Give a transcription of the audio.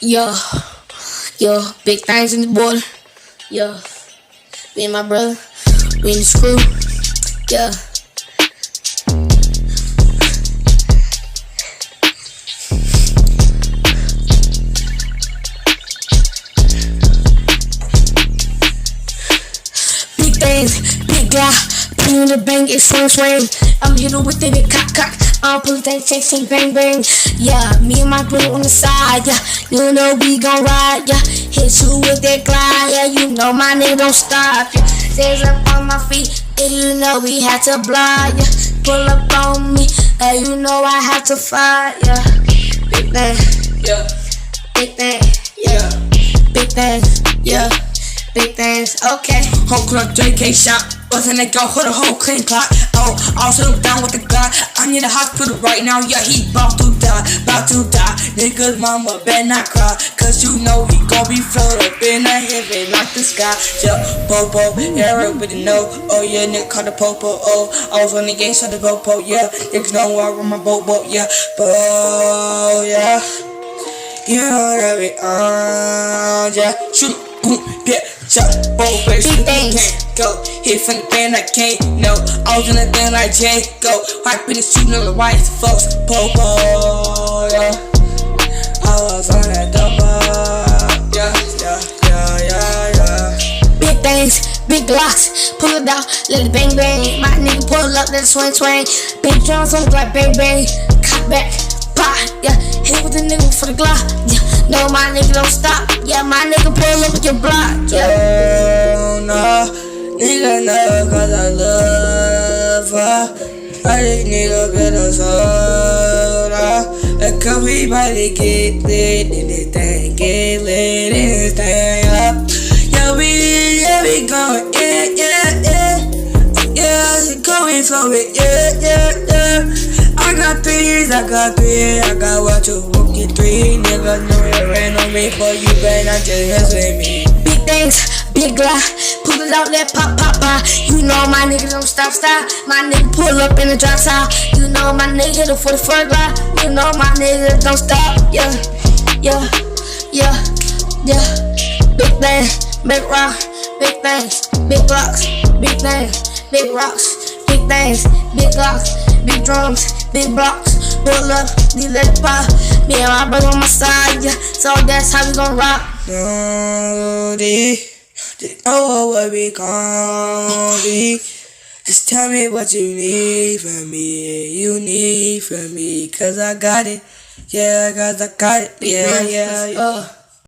Yo, big things in the border. Yo, me and my brother, we in the screw. Yeah. Big things, big glock, put in the bank, it's swing. I'm hitting with the big cock. I'm pulling that chasing bang bang. Yeah, me and my brother on the side. Yeah, you know we gon' ride. Yeah, hit you with that glide. Yeah, you know my nigga don't stop. Yeah, stays up on my feet. Yeah, you know we had to blind. Yeah, pull up on me. Yeah, you know I had to fight. Yeah, big thing. Yeah, big thing. Yeah, big things. Yeah, big things. Okay. Whole club JK shot. Wasn't it go for the whole clean clock? Oh, also down with the God. I'm in the hospital right now, yeah, he about to die. Niggas mama better not cry, cause you know he gon' be floated up in the heaven like the sky. Yeah, Popo, yeah, everybody know. Oh yeah, nigga called the Popo. Oh, I was on the game, so the Popo, yeah. Niggas know I run my boat, yeah. But oh yeah, you know that we yeah. Shoot, boom, yeah, shot, both ways, things. Go, hit from the band, I can't, no. I was in the band like J, go. White bitch shooting on the white folks, Popo, yeah. I was on that double, yeah. Big things, big glocks, pull it out, let it bang bang. My nigga pull up, let it swing. Big drums on the like bang bang. Cock back, pop, yeah. Hit with the nigga for the glock, yeah. No, my nigga don't stop, yeah. My nigga pull up with your block, yeah. No. Nigga know cause I love her. I just need a bit of soda. And cause we about to get lit in this thing, get lit in this thing up. Yeah, we going, yeah, going for it, yeah. I got three, I got what you want, get three. Niggas know it ran on me, but you better not just hit me. Big things. Big glock, pull it out, let pop. You know my nigga don't stop. My nigga pull up in the drop top. You know my nigga hit it for the first block. You know my nigga don't stop. Yeah. Big thing, big rock, big things, big blocks, big things, big rocks, big things, big glocks, big drums, big blocks. Pull up, we let it pop. Me and my brother on my side, yeah. So that's how we gon' rock. Just know what we gon' be. Just tell me what you need from me. Cause I got it. Yeah, cause I got it. Yeah.